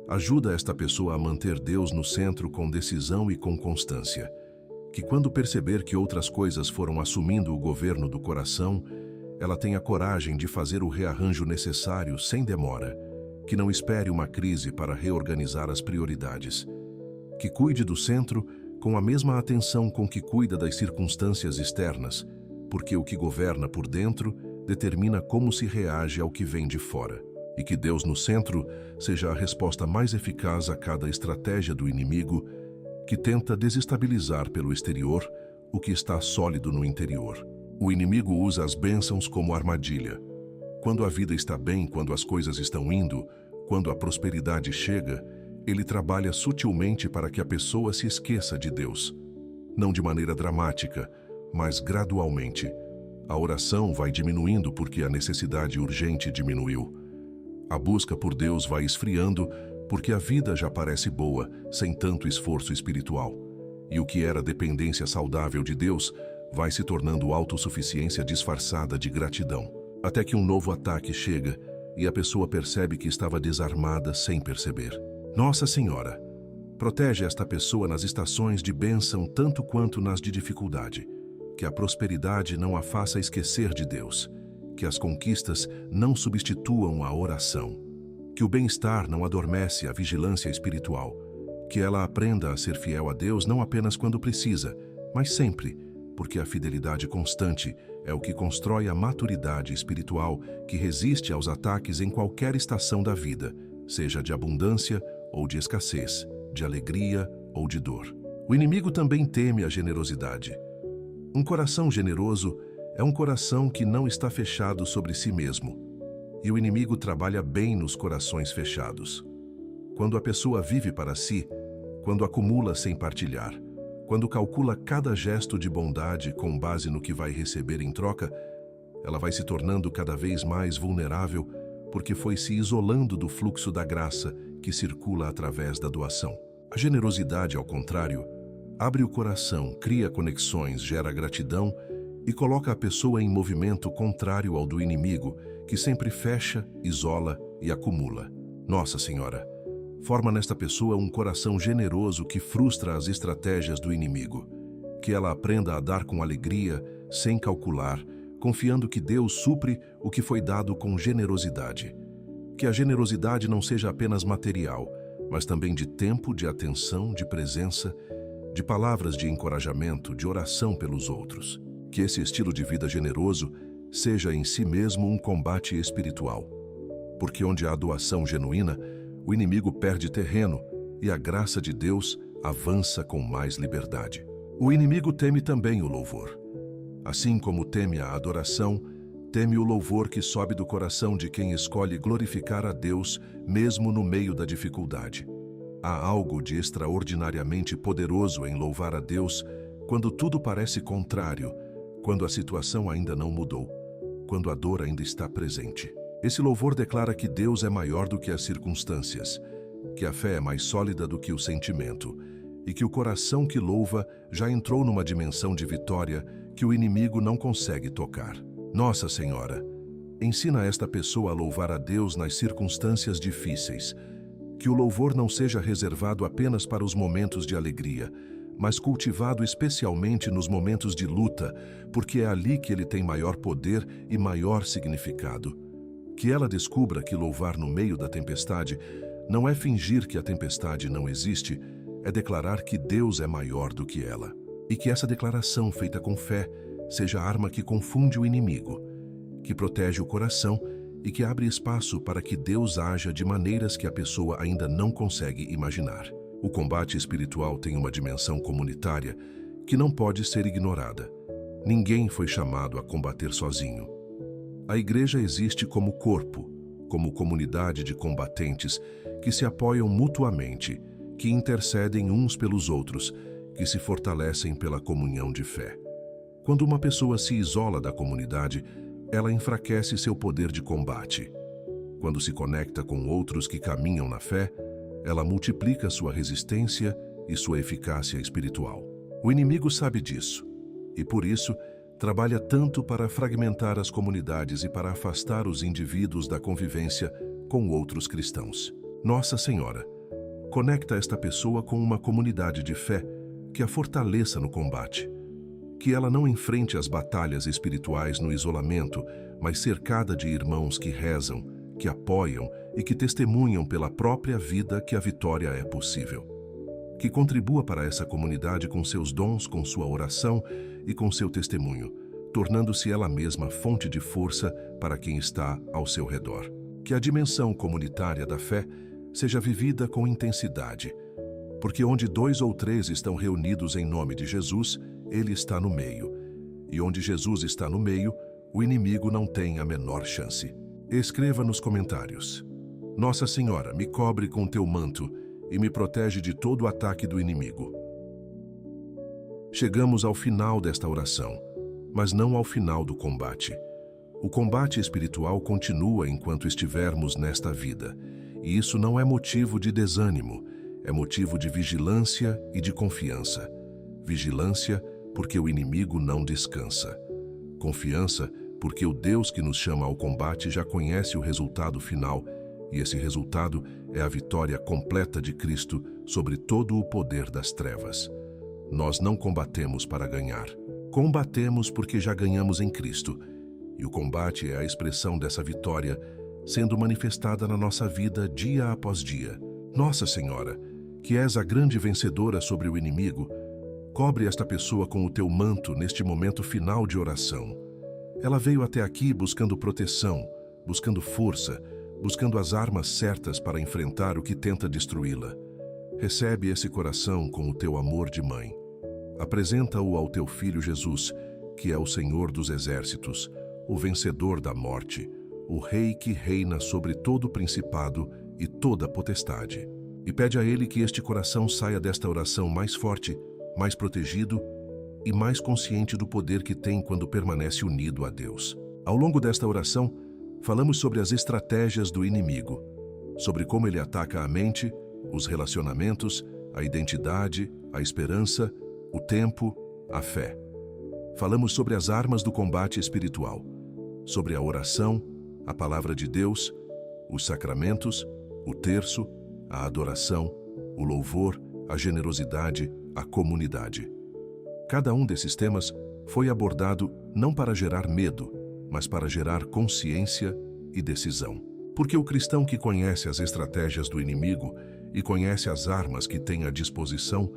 ajuda esta pessoa a manter Deus no centro com decisão e com constância. Que quando perceber que outras coisas foram assumindo o governo do coração, ela tenha coragem de fazer o rearranjo necessário sem demora. Que não espere uma crise para reorganizar as prioridades. Que cuide do centro com a mesma atenção com que cuida das circunstâncias externas, porque o que governa por dentro determina como se reage ao que vem de fora. E que Deus no centro seja a resposta mais eficaz a cada estratégia do inimigo que tenta desestabilizar pelo exterior o que está sólido no interior. O inimigo usa as bênçãos como armadilha. Quando a vida está bem, quando as coisas estão indo, quando a prosperidade chega, ele trabalha sutilmente para que a pessoa se esqueça de Deus. Não de maneira dramática, mas gradualmente, A oração vai diminuindo porque a necessidade urgente diminuiu. A busca por Deus vai esfriando porque a vida já parece boa, sem tanto esforço espiritual. E o que era dependência saudável de Deus vai se tornando autossuficiência disfarçada de gratidão. Até que um novo ataque chega e a pessoa percebe que estava desarmada sem perceber. Nossa Senhora, protege esta pessoa nas estações de bênção tanto quanto nas de dificuldade. Que a prosperidade não a faça esquecer de Deus. Que as conquistas não substituam a oração. Que o bem-estar não adormece a vigilância espiritual. Que ela aprenda a ser fiel a Deus não apenas quando precisa, mas sempre, porque a fidelidade constante é o que constrói a maturidade espiritual que resiste aos ataques em qualquer estação da vida, seja de abundância ou de escassez, de alegria ou de dor. O inimigo também teme a generosidade. Um coração generoso é um coração que não está fechado sobre si mesmo. E o inimigo trabalha bem nos corações fechados. Quando a pessoa vive para si, quando acumula sem partilhar, quando calcula cada gesto de bondade com base no que vai receber em troca, ela vai se tornando cada vez mais vulnerável porque foi se isolando do fluxo da graça que circula através da doação. A generosidade, ao contrário, abre o coração, cria conexões, gera gratidão e coloca a pessoa em movimento contrário ao do inimigo, que sempre fecha, isola e acumula. Nossa Senhora, forma nesta pessoa um coração generoso que frustra as estratégias do inimigo. Que ela aprenda a dar com alegria, sem calcular, confiando que Deus supre o que foi dado com generosidade. Que a generosidade não seja apenas material, mas também de tempo, de atenção, de presença, de palavras de encorajamento, de oração pelos outros. Que esse estilo de vida generoso seja em si mesmo um combate espiritual. Porque onde há doação genuína, o inimigo perde terreno e a graça de Deus avança com mais liberdade. O inimigo teme também o louvor. Assim como teme a adoração, teme o louvor que sobe do coração de quem escolhe glorificar a Deus mesmo no meio da dificuldade. Há algo de extraordinariamente poderoso em louvar a Deus quando tudo parece contrário, quando a situação ainda não mudou, quando a dor ainda está presente. Esse louvor declara que Deus é maior do que as circunstâncias, que a fé é mais sólida do que o sentimento e que o coração que louva já entrou numa dimensão de vitória que o inimigo não consegue tocar. Nossa Senhora, ensina esta pessoa a louvar a Deus nas circunstâncias difíceis, que o louvor não seja reservado apenas para os momentos de alegria, mas cultivado especialmente nos momentos de luta, porque é ali que ele tem maior poder e maior significado. Que ela descubra que louvar no meio da tempestade não é fingir que a tempestade não existe, é declarar que Deus é maior do que ela. E que essa declaração feita com fé seja a arma que confunde o inimigo, que protege o coração e que abre espaço para que Deus haja de maneiras que a pessoa ainda não consegue imaginar. O combate espiritual tem uma dimensão comunitária que não pode ser ignorada. Ninguém foi chamado a combater sozinho. A igreja existe como corpo, como comunidade de combatentes que se apoiam mutuamente, que intercedem uns pelos outros, que se fortalecem pela comunhão de fé. Quando uma pessoa se isola da comunidade, ela enfraquece seu poder de combate. Quando se conecta com outros que caminham na fé, ela multiplica sua resistência e sua eficácia espiritual. O inimigo sabe disso, e por isso trabalha tanto para fragmentar as comunidades e para afastar os indivíduos da convivência com outros cristãos. Nossa Senhora, conecta esta pessoa com uma comunidade de fé que a fortaleça no combate. Que ela não enfrente as batalhas espirituais no isolamento, mas cercada de irmãos que rezam, que apoiam e que testemunham pela própria vida que a vitória é possível. Que contribua para essa comunidade com seus dons, com sua oração e com seu testemunho, tornando-se ela mesma fonte de força para quem está ao seu redor. Que a dimensão comunitária da fé seja vivida com intensidade, porque onde 2 ou 3 estão reunidos em nome de Jesus, Ele está no meio. E onde Jesus está no meio, o inimigo não tem a menor chance. Escreva nos comentários: Nossa Senhora, me cobre com teu manto e me protege de todo o ataque do inimigo. Chegamos ao final desta oração. mas não ao final do combate. O combate espiritual continua enquanto estivermos nesta vida, e isso não é motivo de desânimo, é motivo de vigilância e de confiança. Vigilância, porque o inimigo não descansa. Confiança, porque o Deus que nos chama ao combate já conhece o resultado final, e esse resultado é a vitória completa de Cristo sobre todo o poder das trevas. Nós não combatemos para ganhar. Combatemos porque já ganhamos em Cristo, e o combate é a expressão dessa vitória, sendo manifestada na nossa vida dia após dia. Nossa Senhora, que és a grande vencedora sobre o inimigo, cobre esta pessoa com o teu manto neste momento final de oração. Ela veio até aqui buscando proteção, buscando força, buscando as armas certas para enfrentar o que tenta destruí-la. Recebe esse coração com o teu amor de mãe. Apresenta-o ao teu Filho Jesus, que é o Senhor dos exércitos, o vencedor da morte, o Rei que reina sobre todo o principado e toda potestade. E pede a Ele que este coração saia desta oração mais forte, mais protegido e mais consciente do poder que tem quando permanece unido a Deus. Ao longo desta oração, falamos sobre as estratégias do inimigo, sobre como ele ataca a mente, os relacionamentos, a identidade, a esperança, o tempo, a fé. Falamos sobre as armas do combate espiritual, sobre a oração, a palavra de Deus, os sacramentos, o terço, a adoração, o louvor, a generosidade, a comunidade. Cada um desses temas foi abordado não para gerar medo, mas para gerar consciência e decisão. Porque o cristão que conhece as estratégias do inimigo e conhece as armas que tem à disposição,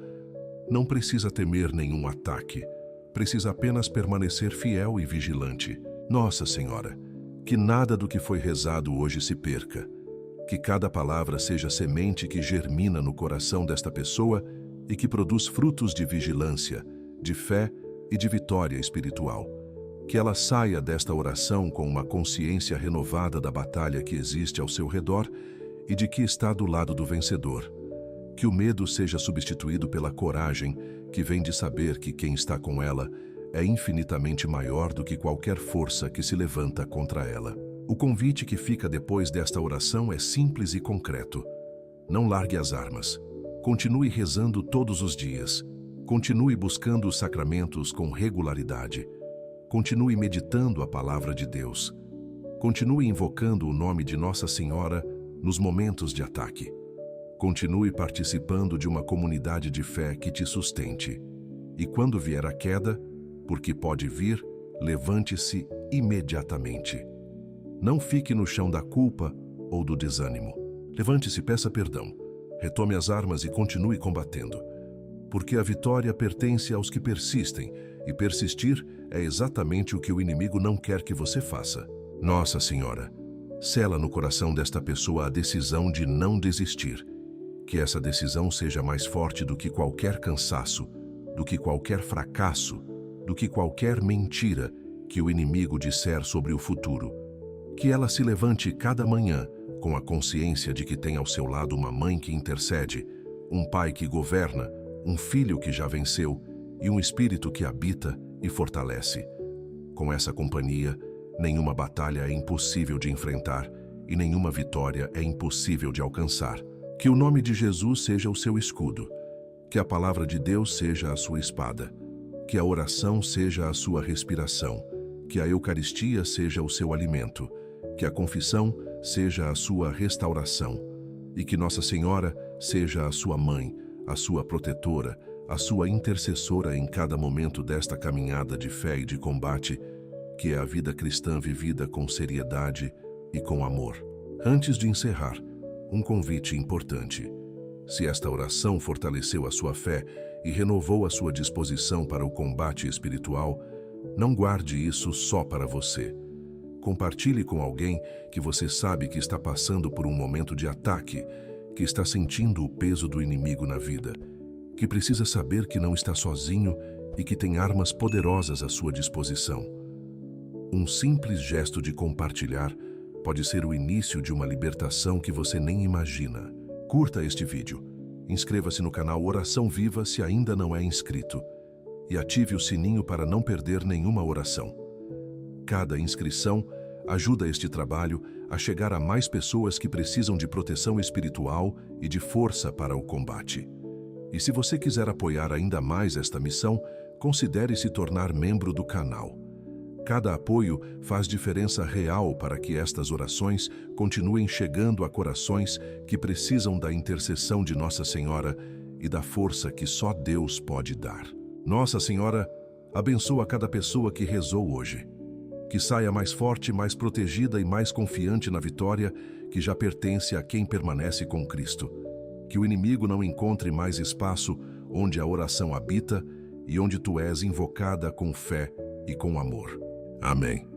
não precisa temer nenhum ataque, precisa apenas permanecer fiel e vigilante. Nossa Senhora, que nada do que foi rezado hoje se perca, que cada palavra seja semente que germina no coração desta pessoa e que produz frutos de vigilância, de fé e de vitória espiritual. Que ela saia desta oração com uma consciência renovada da batalha que existe ao seu redor e de que está do lado do vencedor. Que o medo seja substituído pela coragem que vem de saber que quem está com ela é infinitamente maior do que qualquer força que se levanta contra ela. O convite que fica depois desta oração é simples e concreto. Não largue as armas. Continue rezando todos os dias. Continue buscando os sacramentos com regularidade. Continue meditando a palavra de Deus. Continue invocando o nome de Nossa Senhora nos momentos de ataque. Continue participando de uma comunidade de fé que te sustente. E quando vier a queda, porque pode vir, levante-se imediatamente. Não fique no chão da culpa ou do desânimo. Levante-se e peça perdão. Retome as armas e continue combatendo. Porque a vitória pertence aos que persistem, e persistir é exatamente o que o inimigo não quer que você faça. Nossa Senhora, sela no coração desta pessoa a decisão de não desistir. Que essa decisão seja mais forte do que qualquer cansaço, do que qualquer fracasso, do que qualquer mentira que o inimigo disser sobre o futuro. Que ela se levante cada manhã com a consciência de que tem ao seu lado uma mãe que intercede, um pai que governa, um filho que já venceu e um espírito que habita e fortalece. Com essa companhia, nenhuma batalha é impossível de enfrentar e nenhuma vitória é impossível de alcançar. Que o nome de Jesus seja o seu escudo, que a palavra de Deus seja a sua espada, que a oração seja a sua respiração, que a Eucaristia seja o seu alimento, que a confissão seja a sua restauração e que Nossa Senhora seja a sua mãe, a sua protetora, a sua intercessora em cada momento desta caminhada de fé e de combate, que é a vida cristã vivida com seriedade e com amor. Antes de encerrar, um convite importante. Se esta oração fortaleceu a sua fé e renovou a sua disposição para o combate espiritual, não guarde isso só para você. Compartilhe com alguém que você sabe que está passando por um momento de ataque, que está sentindo o peso do inimigo na vida, que precisa saber que não está sozinho e que tem armas poderosas à sua disposição. Um simples gesto de compartilhar pode ser o início de uma libertação que você nem imagina. Curta este vídeo, inscreva-se no canal Oração Viva se ainda não é inscrito e ative o sininho para não perder nenhuma oração. Cada inscrição ajuda este trabalho a chegar a mais pessoas que precisam de proteção espiritual e de força para o combate. E se você quiser apoiar ainda mais esta missão, considere se tornar membro do canal. Cada apoio faz diferença real para que estas orações continuem chegando a corações que precisam da intercessão de Nossa Senhora e da força que só Deus pode dar. Nossa Senhora abençoa cada pessoa que rezou hoje. Que saia mais forte, mais protegida e mais confiante na vitória que já pertence a quem permanece com Cristo. Que o inimigo não encontre mais espaço onde a oração habita e onde tu és invocada com fé e com amor. Amém.